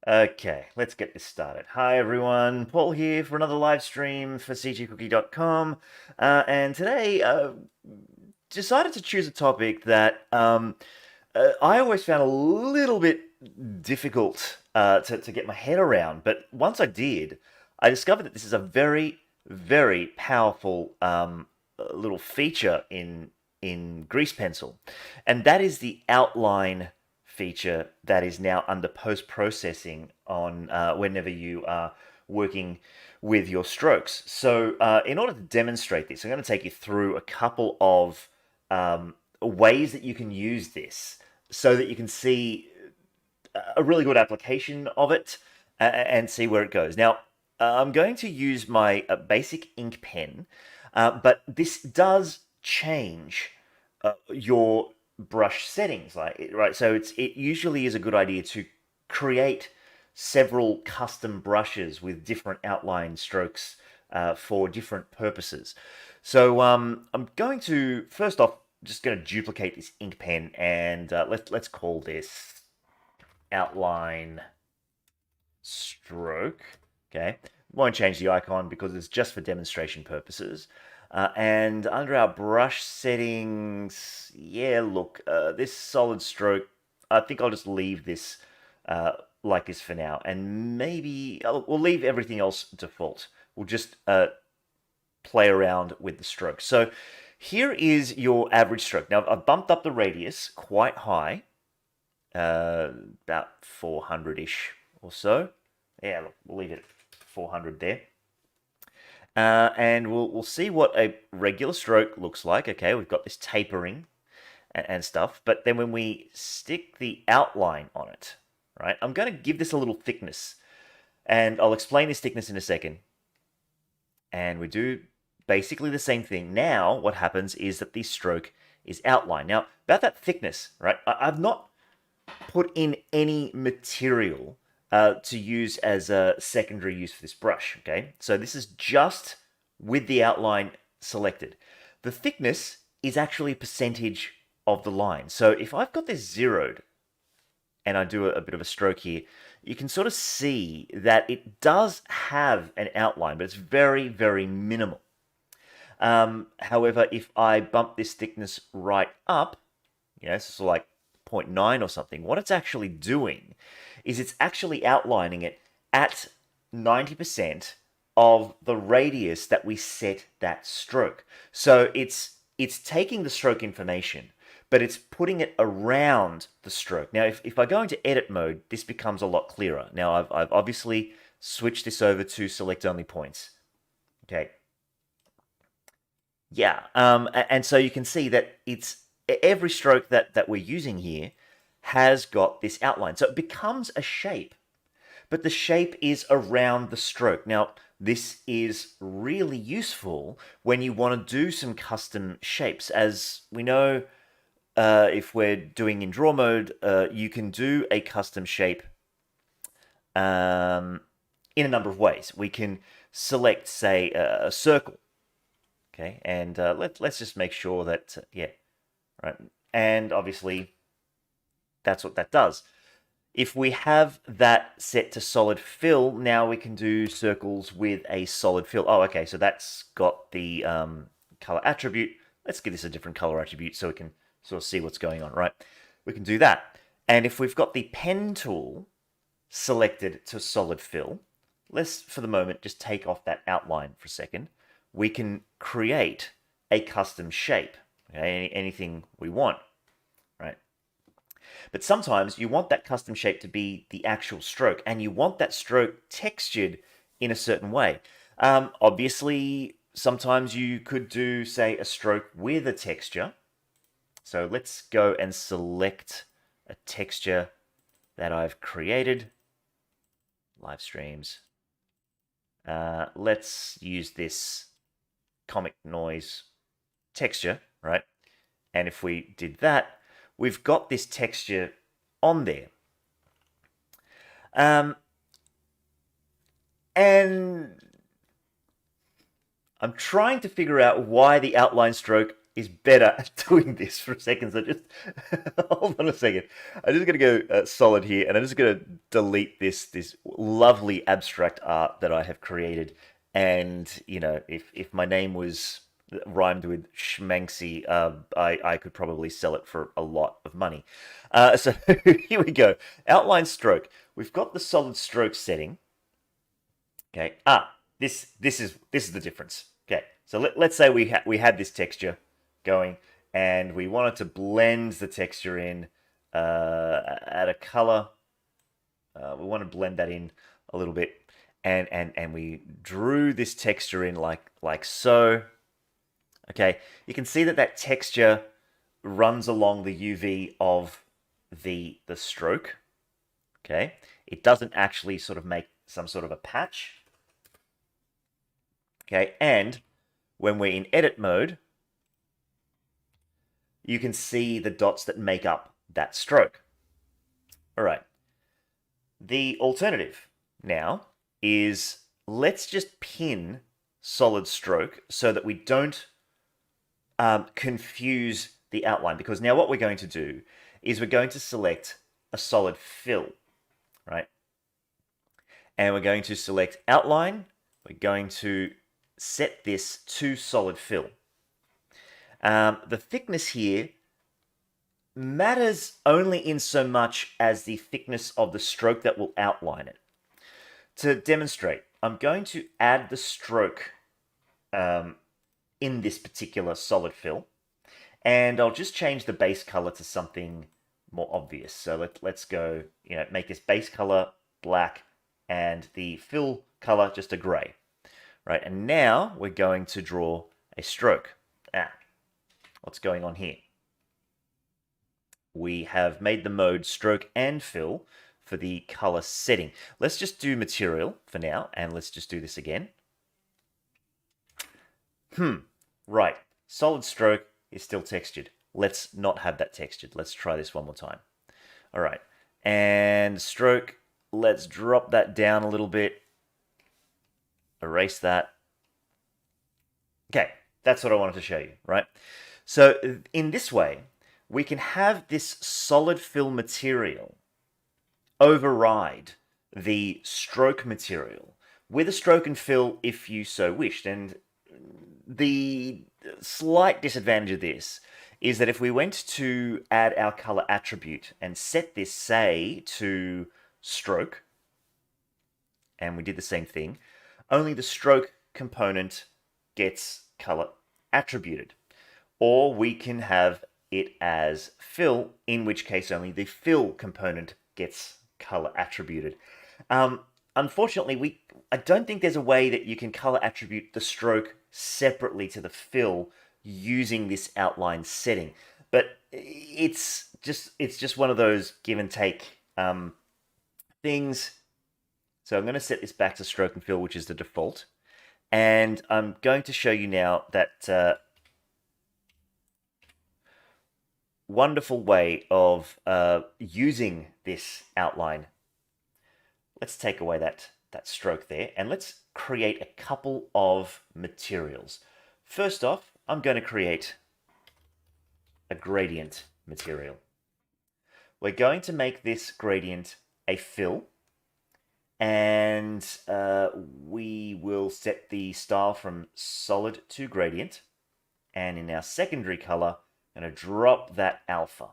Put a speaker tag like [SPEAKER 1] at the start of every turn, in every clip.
[SPEAKER 1] Okay, let's get this started. Hi everyone, Paul here for another live stream for cgcookie.com. And today, decided to choose a topic that I always found a little bit difficult to get my head around. But once I did, I discovered that this is a very, very powerful little feature in Grease Pencil, and that is the outline feature that is now under post-processing on whenever you are working with your strokes. So in order to demonstrate this, I'm going to take you through a couple of ways that you can use this so that you can see a really good application of it and see where it goes. Now, I'm going to use my basic ink pen, but this does change your brush settings, right? So it usually is a good idea to create several custom brushes with different outline strokes for different purposes. So I'm going to first off just going to duplicate this ink pen and let's call this outline stroke. Okay, won't change the icon because it's just for demonstration purposes. And under our brush settings, yeah, look, this solid stroke, I think I'll just leave this like this for now. And maybe we'll leave everything else default. We'll just play around with the stroke. So here is your average stroke. Now, I've bumped up the radius quite high, about 400-ish or so. Yeah, look, we'll leave it at 400 there. And we'll see what a regular stroke looks like. Okay, we've got this tapering and stuff. But then when we stick the outline on it, right, I'm going to give this a little thickness. And I'll explain this thickness in a second. And we do basically the same thing. Now, what happens is that the stroke is outlined. Now, about that thickness, right, I've not put in any material to use as a secondary use for this brush, okay? So this is just with the outline selected. The thickness is actually a percentage of the line. So if I've got this zeroed and I do a bit of a stroke here, you can sort of see that it does have an outline, but it's very, very minimal. However, if I bump this thickness right up, so like 0.9 or something, what it's actually doing is it's actually outlining it at 90% of the radius that we set that stroke. So it's taking the stroke information, but it's putting it around the stroke. Now, if I go into edit mode, this becomes a lot clearer. Now, I've obviously switched this over to select only points. Okay. Yeah, and so you can see that it's every stroke that we're using here has got this outline. So it becomes a shape, but the shape is around the stroke. Now, this is really useful when you want to do some custom shapes. As we know, if we're doing in draw mode, you can do a custom shape in a number of ways. We can select, say, a circle. Okay, and let's just make sure that, yeah, right. And obviously, that's what that does. If we have that set to solid fill, now we can do circles with a solid fill. Oh, okay, so that's got the color attribute. Let's give this a different color attribute so we can sort of see what's going on, right? We can do that. And if we've got the pen tool selected to solid fill, let's, for the moment, just take off that outline for a second. We can create a custom shape, okay? Anything we want, right? But sometimes you want that custom shape to be the actual stroke, and you want that stroke textured in a certain way. Obviously, sometimes you could do, say, a stroke with a texture. So let's go and select a texture that I've created. Live streams. Let's use this comic noise texture, right? And if we did that, we've got this texture on there. And I'm trying to figure out why the outline stroke is better at doing this for a second. So just hold on a second. I'm just going to go solid here, and I'm just going to delete this lovely abstract art that I have created. And if my name was rhymed with schmanksy, I could probably sell it for a lot of money. So here we go. Outline stroke. We've got the solid stroke setting. Okay. This is the difference. Okay. So let's say we had this texture going, and we wanted to blend the texture in, add a color. We want to blend that in a little bit, and we drew this texture in like so. Okay. You can see that texture runs along the UV of the stroke. Okay. It doesn't actually sort of make some sort of a patch. Okay, and when we're in edit mode, you can see the dots that make up that stroke. All right. The alternative now is let's just pin solid stroke so that we don't confuse the outline, because now what we're going to do is we're going to select a solid fill, right? And we're going to select outline. We're going to set this to solid fill. The thickness here matters only in so much as the thickness of the stroke that will outline it. To demonstrate, I'm going to add the stroke in this particular solid fill, and I'll just change the base color to something more obvious. So let's go, make this base color black and the fill color just a gray. Right, and now we're going to draw a stroke. What's going on here? We have made the mode stroke and fill for the color setting. Let's just do material for now, and let's just do this again. Right, solid stroke is still textured. Let's not have that textured. Let's try this one more time. All right, and stroke, let's drop that down a little bit. Erase that. Okay, that's what I wanted to show you, right? So in this way, we can have this solid fill material override the stroke material with a stroke and fill if you so wished. And the slight disadvantage of this is that if we went to add our color attribute and set this, say, to stroke, and we did the same thing, only the stroke component gets color attributed. Or we can have it as fill, in which case only the fill component gets color attributed. Unfortunately, I don't think there's a way that you can color attribute the stroke separately to the fill using this outline setting. But it's just one of those give and take things. So I'm going to set this back to stroke and fill, which is the default. And I'm going to show you now that wonderful way of using this outline. Let's take away that stroke there, and let's create a couple of materials. First off, I'm going to create a gradient material. We're going to make this gradient a fill, and we will set the style from solid to gradient. And in our secondary color, I'm going to drop that alpha.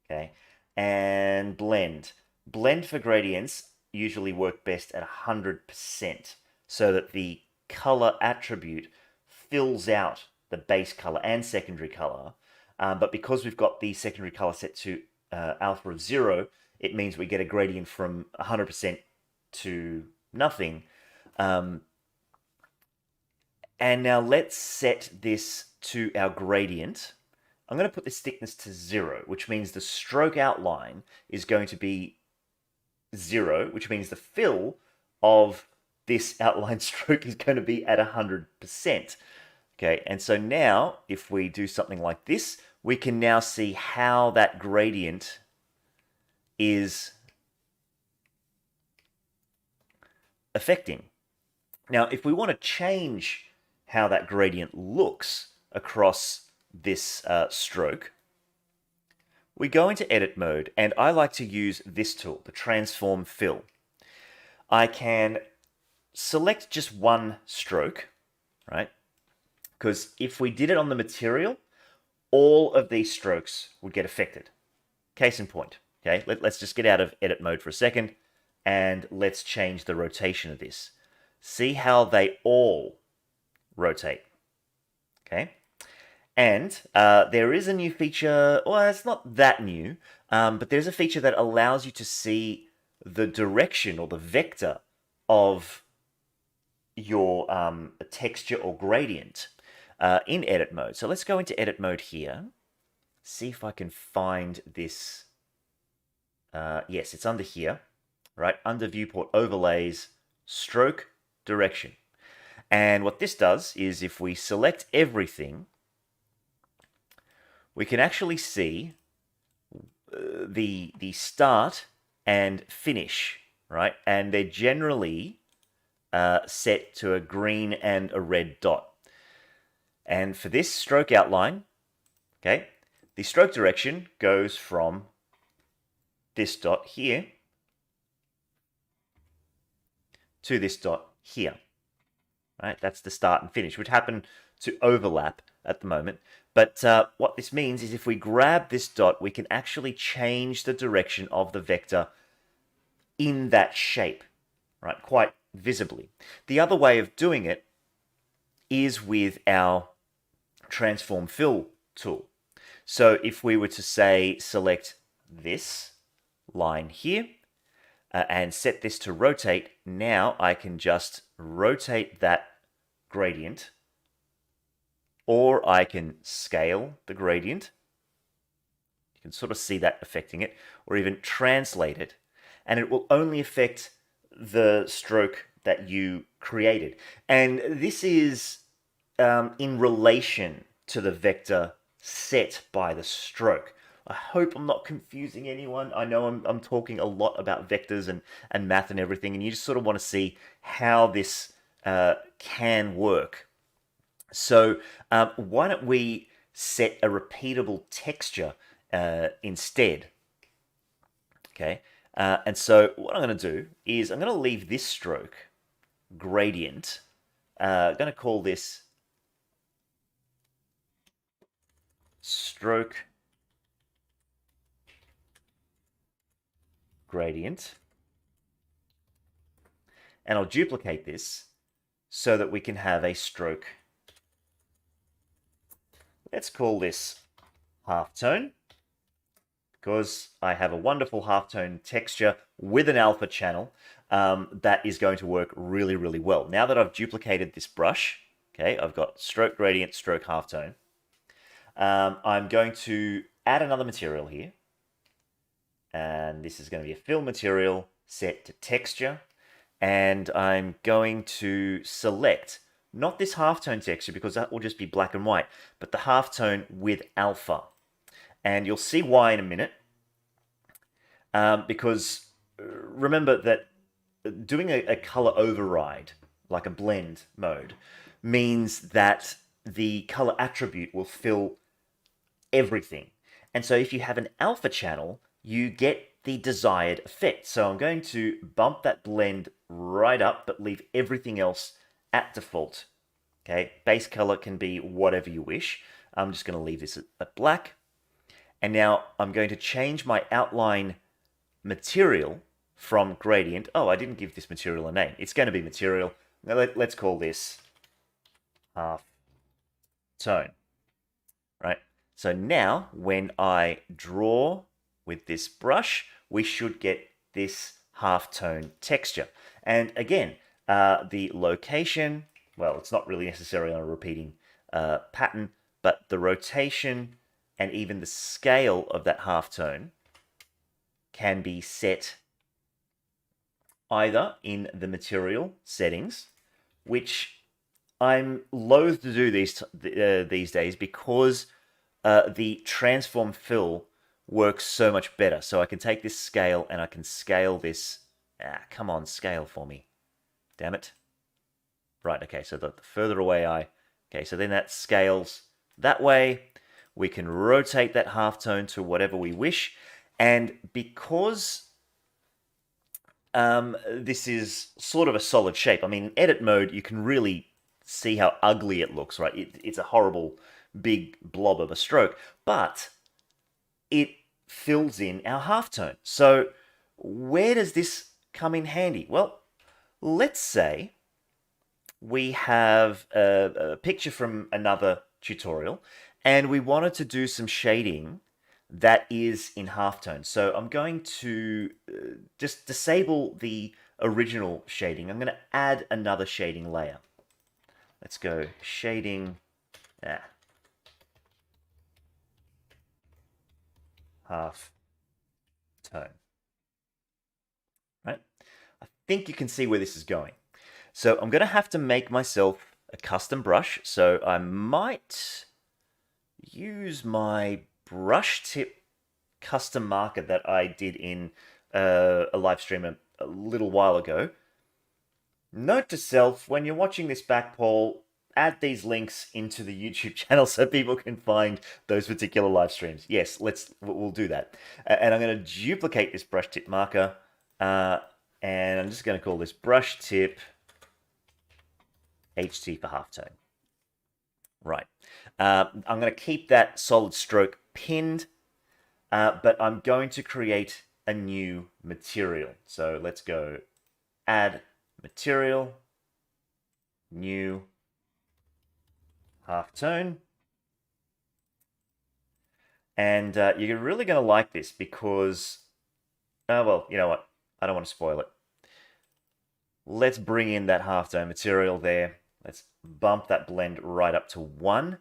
[SPEAKER 1] Okay, and blend. Blend for gradients usually work best at 100%, so that the color attribute fills out the base color and secondary color. But because we've got the secondary color set to alpha of 0, it means we get a gradient from 100% to nothing. And now let's set this to our gradient. I'm going to put this thickness to 0, which means the stroke outline is going to be 0, which means the fill of this outline stroke is going to be at 100%. Okay, and so now if we do something like this, we can now see how that gradient is affecting. Now, if we want to change how that gradient looks across this stroke, we go into edit mode, and I like to use this tool, the transform fill. I can select just one stroke, right? Because if we did it on the material, all of these strokes would get affected. Case in point, okay? Let's just get out of edit mode for a second, and let's change the rotation of this. See how they all rotate, okay? And there is a new feature, well, it's not that new, but there's a feature that allows you to see the direction or the vector of your texture or gradient in edit mode. So let's go into edit mode here. See if I can find this. Yes, it's under here, right? Under viewport overlays, stroke direction. And what this does is if we select everything, we can actually see the start and finish, right? And they're generally set to a green and a red dot. And for this stroke outline, okay, the stroke direction goes from this dot here to this dot here, right? That's the start and finish, which happen to overlap at the moment. But what this means is if we grab this dot, we can actually change the direction of the vector in that shape, right? Quite visibly. The other way of doing it is with our transform fill tool. So if we were to say select this line here and set this to rotate, now I can just rotate that gradient, or I can scale the gradient. You can sort of see that affecting it, or even translate it, and it will only affect the stroke that you created. And this is in relation to the vector set by the stroke. I hope I'm not confusing anyone. I know I'm talking a lot about vectors and math and everything, and you just sort of want to see how this can work. So why don't we set a repeatable texture instead? Okay, and so what I'm going to do is I'm going to leave this stroke gradient. I'm going to call this stroke gradient, and I'll duplicate this so that we can have a stroke. Let's call this halftone, because I have a wonderful halftone texture with an alpha channel that is going to work really, really well. Now that I've duplicated this brush, okay, I've got stroke gradient, stroke halftone. I'm going to add another material here, and this is going to be a fill material set to texture, and I'm going to select not this halftone texture because that will just be black and white, but the halftone with alpha. And you'll see why in a minute, because remember that doing a color override, like a blend mode, means that the color attribute will fill everything. And so if you have an alpha channel, you get the desired effect. So I'm going to bump that blend right up, but leave everything else at default. Okay, base color can be whatever you wish. I'm just going to leave this at black. And now I'm going to change my outline material from gradient. Oh, I didn't give this material a name. It's going to be material. Now let's call this half tone, right? So now when I draw with this brush, we should get this halftone texture. And again, the location, well, it's not really necessarily on a repeating pattern, but the rotation and even the scale of that halftone can be set either in the material settings, which I'm loath to do these days because the transform fill works so much better. So I can take this scale and I can scale this. Come on, scale for me. Damn it. Right, okay, so the further away okay, so then that scales that way. We can rotate that halftone to whatever we wish. And because this is sort of a solid shape, I mean, in edit mode, you can really see how ugly it looks, right? It's a horrible big blob of a stroke, but it fills in our halftone. So where does this come in handy? Well, let's say we have a picture from another tutorial and we wanted to do some shading that is in halftone. So I'm going to just disable the original shading. I'm going to add another shading layer. Let's go shading half tone. Right? I think you can see where this is going. So I'm going to have to make myself a custom brush. So I might use my brush tip custom marker that I did in a live stream a little while ago. Note to self, when you're watching this back, Paul, add these links into the YouTube channel so people can find those particular live streams. Yes, we'll do that. And I'm going to duplicate this brush tip marker, and I'm just going to call this brush tip HT for halftone. Right. I'm going to keep that solid stroke pinned, but I'm going to create a new material. So let's go add material, new halftone. And you're really going to like this because, well, you know what? I don't want to spoil it. Let's bring in that halftone material there. Let's bump that blend right up to 1.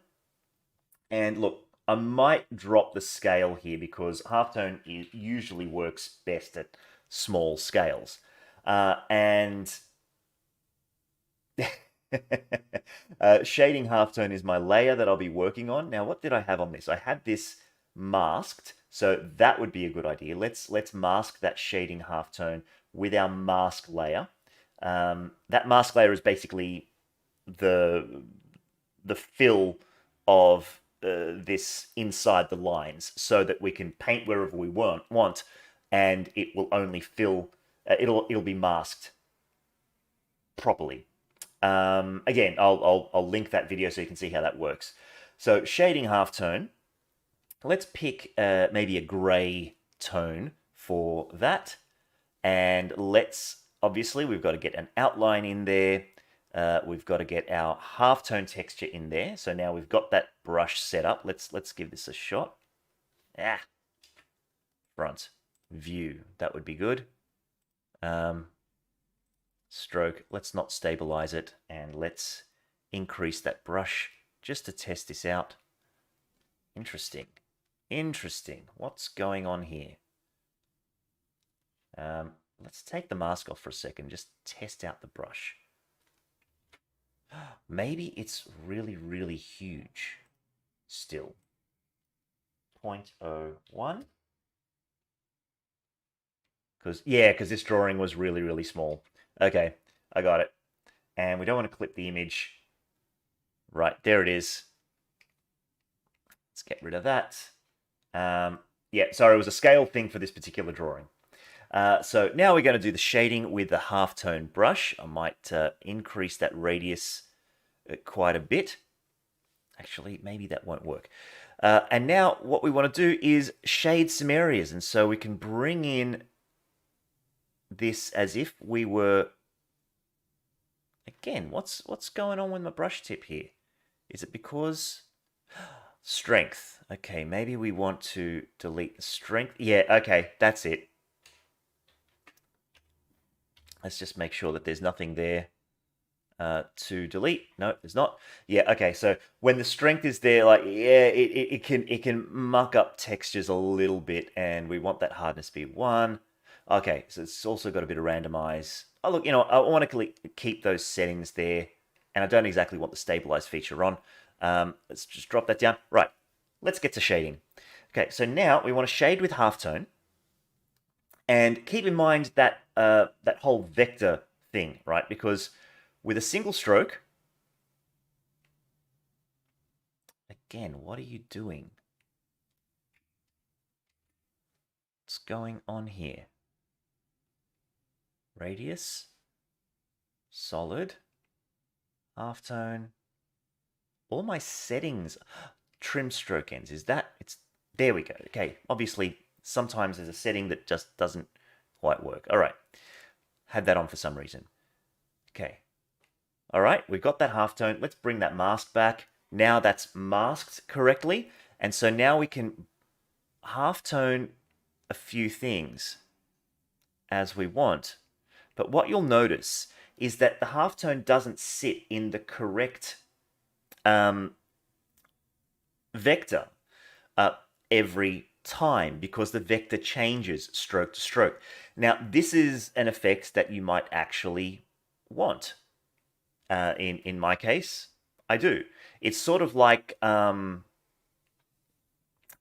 [SPEAKER 1] And look, I might drop the scale here because halftone usually works best at small scales. And shading halftone is my layer that I'll be working on. Now, what did I have on this? I had this masked, so that would be a good idea. Let's mask that shading halftone with our mask layer. That mask layer is basically the fill of this inside the lines so that we can paint wherever we want and it will only fill, it'll be masked properly. Again, I'll link that video so you can see how that works. So shading halftone, let's pick maybe a gray tone for that. And obviously we've got to get an outline in there. We've got to get our halftone texture in there. So now we've got that brush set up. Let's give this a shot. Front view, that would be good. Stroke, let's not stabilize it, and let's increase that brush just to test this out. Interesting. What's going on here? Let's take the mask off for a second, just test out the brush. Maybe it's really huge still. 0.01. Because this drawing was really small. Okay, I got it. And we don't want to clip the image. Right, there it is. Let's get rid of that. Yeah, sorry, it was a scale thing for this particular drawing. So now we're going to do the shading with the halftone brush. I might increase that radius quite a bit. Actually, maybe that won't work. And now what we want to do is shade some areas. And so we can bring in this as if we were... Again, what's going on with my brush tip here? Is it because... Strength. Okay, maybe we want to delete the strength. Yeah, okay, that's it. Let's just make sure that there's nothing there to delete. No, there's not. Yeah, okay, so when the strength is there, like, yeah, it can muck up textures a little bit, and we want that hardness to be 1. Okay, so it's also got a bit of randomize. Oh, look, I want to keep those settings there, and I don't exactly want the stabilize feature on. Let's just drop that down. Right, let's get to shading. Okay, so now we want to shade with halftone. And keep in mind that that whole vector thing, right? Because with a single stroke... Again, what are you doing? What's going on here? Radius, solid, halftone. All my settings, trim stroke ends. Is that it's there we go. Okay, obviously sometimes there's a setting that just doesn't quite work. All right, had that on for some reason. Okay, all right, we've got that halftone. Let's bring that mask back. Now that's masked correctly, and so now we can halftone a few things as we want. But what you'll notice is that the halftone doesn't sit in the correct vector every time because the vector changes stroke to stroke. Now, this is an effect that you might actually want. In my case, I do. It's sort of like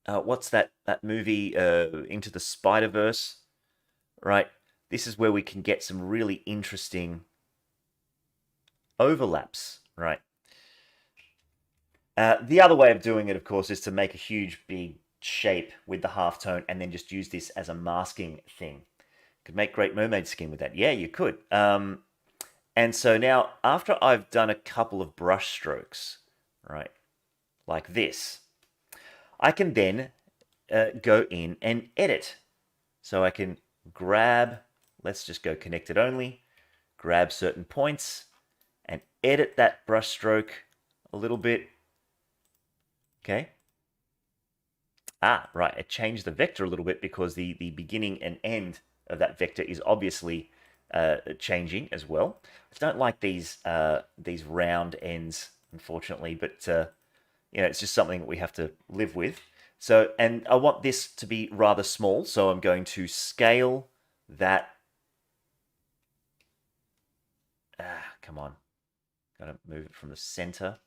[SPEAKER 1] what's that movie Into the Spider-Verse, right? This is where we can get some really interesting overlaps, right? The other way of doing it, of course, is to make a huge, big shape with the halftone and then just use this as a masking thing. Could make great mermaid skin with that. Yeah, you could. And so now, after I've done a couple of brush strokes, right, like this, I can then go in and edit. So I can grab, let's just go connected only, grab certain points and edit that brush stroke a little bit. Okay. Ah, right. It changed the vector a little bit because the beginning and end of that vector is obviously changing as well. I don't like these round ends, unfortunately, but you know, it's just something that we have to live with. So, and I want this to be rather small, so I'm going to scale that. Ah, come on. Gotta move it from the center.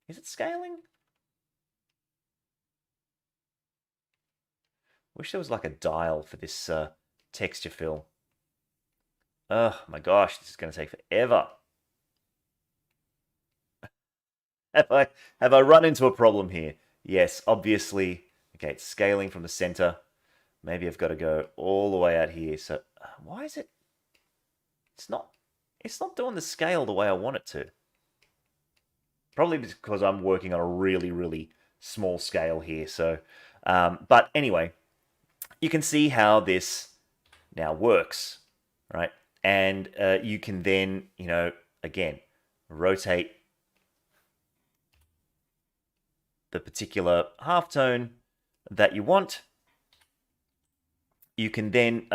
[SPEAKER 1] Is it scaling? Wish there was like a dial for this texture fill. Oh my gosh, this is going to take forever. Have I run into a problem here? Yes, obviously. Okay, it's scaling from the center. Maybe I've got to go all the way out here. So why is it? It's not doing the scale the way I want it to. Probably because I'm working on a really, really small scale here. So, but anyway, you can see how this now works, right? And you can then, you know, again, rotate the particular halftone that you want. You can then,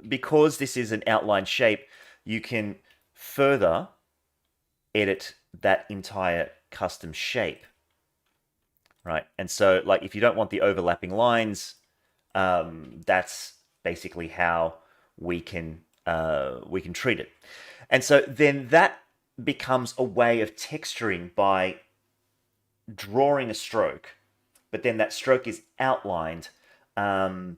[SPEAKER 1] because this is an outline shape, you can further edit that entire custom shape, right? And so, like, if you don't want the overlapping lines, that's basically how we can treat it. And so then that becomes a way of texturing by drawing a stroke, but then that stroke is outlined and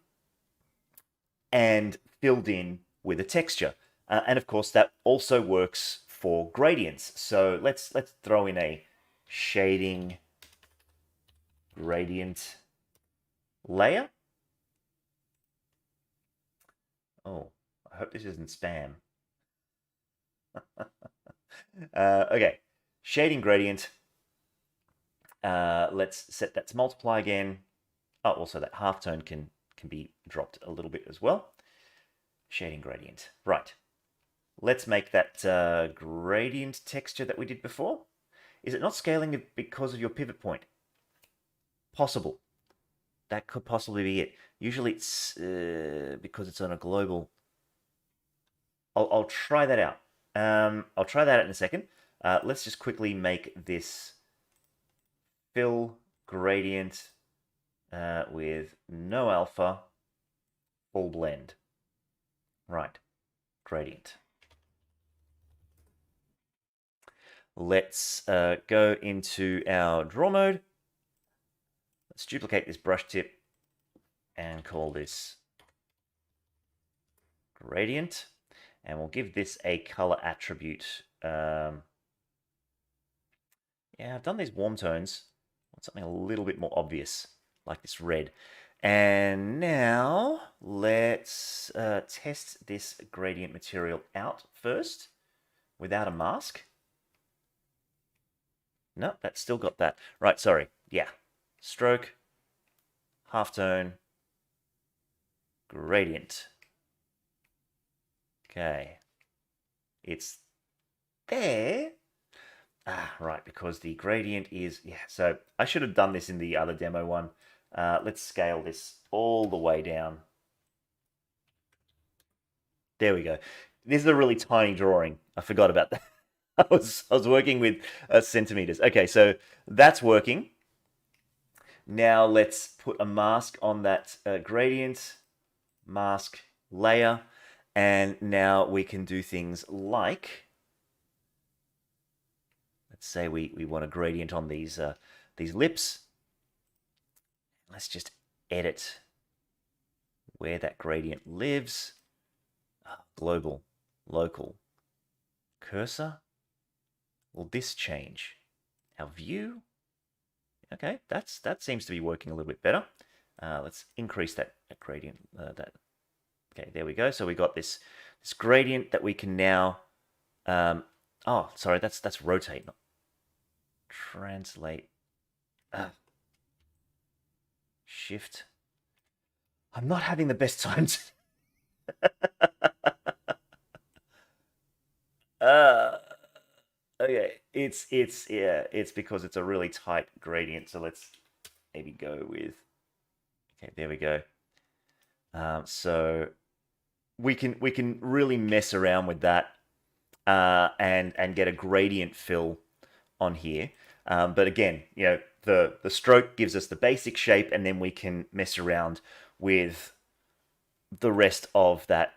[SPEAKER 1] filled in with a texture. And of course, that also works for gradients. So let's throw in a shading gradient layer. Oh, I hope this isn't spam. Okay, shading gradient. Let's set that to multiply again. Oh, also that halftone can be dropped a little bit as well. Shading gradient. Right. Let's make that gradient texture that we did before. Is it not scaling because of your pivot point? Possible. That could possibly be it. Usually it's because it's on a global. I'll try that out. I'll try that out in a second. Let's just quickly make this fill gradient with no alpha, full blend. Right, gradient. Let's go into our draw mode. Let's duplicate this brush tip and call this gradient. And we'll give this a color attribute. Yeah, I've done these warm tones. I want something a little bit more obvious, like this red. And now let's test this gradient material out first without a mask. No, that's still got that. Right, sorry. Yeah. Stroke, halftone, gradient. Okay. It's there. Ah, right, because the gradient is... Yeah, so I should have done this in the other demo one. Let's scale this all the way down. There we go. This is a really tiny drawing. I forgot about that. I was working with centimeters. Okay, so that's working. Now let's put a mask on that gradient, mask layer, and now we can do things like, let's say we want a gradient on these lips. Let's just edit where that gradient lives. Global, local, cursor. Will this change? Our view. Okay, that seems to be working a little bit better. Let's increase that gradient. Okay, there we go. So we got this gradient that we can now. Oh, sorry, that's rotate, not translate. Shift. I'm not having the best time. Okay, it's because it's a really tight gradient. So let's maybe go with. Okay, there we go. So we can really mess around with that and get a gradient fill on here. But again, the stroke gives us the basic shape, and then we can mess around with the rest of that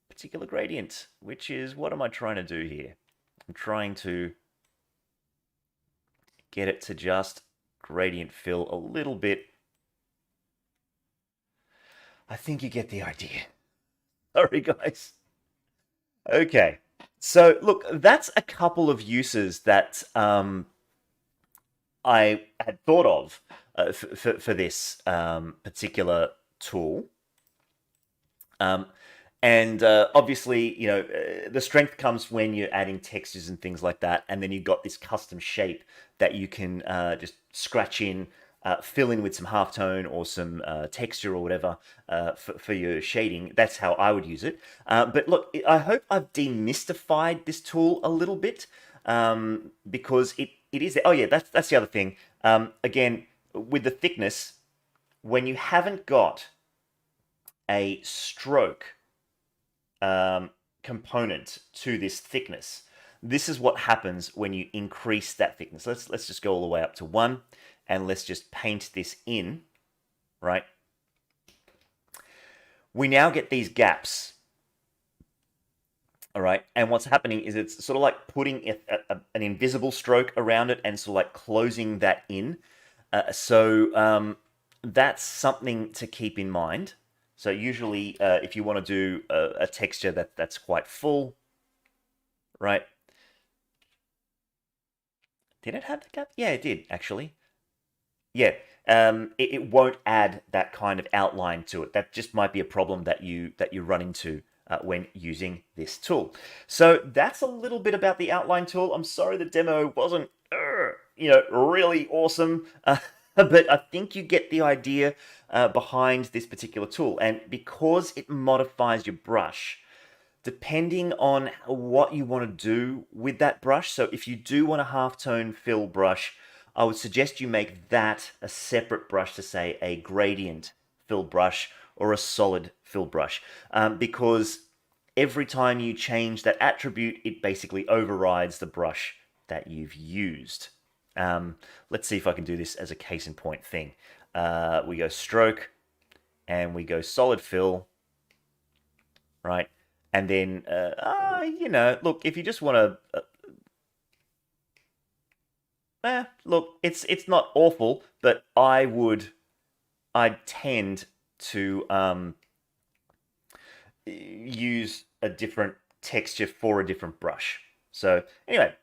[SPEAKER 1] particular gradient, which is, what am I trying to do here? I'm trying to get it to just gradient fill a little bit. I think you get the idea. Sorry, guys. Okay. So, look, that's a couple of uses that I had thought of for this particular tool. And obviously, the strength comes when you're adding textures and things like that. And then you've got this custom shape that you can just scratch in, fill in with some halftone or some texture or whatever for your shading. That's how I would use it. But look, I hope I've demystified this tool a little bit because it is... Oh, yeah, that's the other thing. Again, with the thickness, when you haven't got a stroke component to this thickness, this is what happens when you increase that thickness. Let's just go all the way up to 1, and let's just paint this in, right? We now get these gaps, all right? And what's happening is it's sort of like putting an invisible stroke around it and sort of like closing that in. So that's something to keep in mind. So usually, if you want to do a texture that's quite full, right? Did it have the gap? Yeah, it did, actually. Yeah, it won't add that kind of outline to it. That just might be a problem that you run into when using this tool. So that's a little bit about the outline tool. I'm sorry the demo wasn't, really awesome. But I think you get the idea behind this particular tool. And because it modifies your brush, depending on what you want to do with that brush. So if you do want a halftone fill brush, I would suggest you make that a separate brush to, say, a gradient fill brush or a solid fill brush. Because every time you change that attribute, it basically overrides the brush that you've used. Let's see if I can do this as a case in point thing. We go stroke and we go solid fill, right? And then, look, if you just want to, look, it's not awful, but I'd tend to use a different texture for a different brush. So anyway,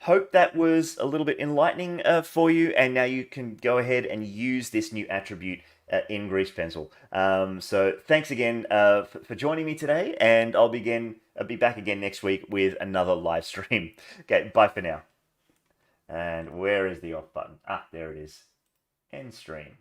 [SPEAKER 1] Hope that was a little bit enlightening for you, and now you can go ahead and use this new attribute in Grease Pencil. So thanks again for joining me today, and I'll be back again next week with another live stream. Okay, bye for now. And where is the off button? Ah, there it is. End stream.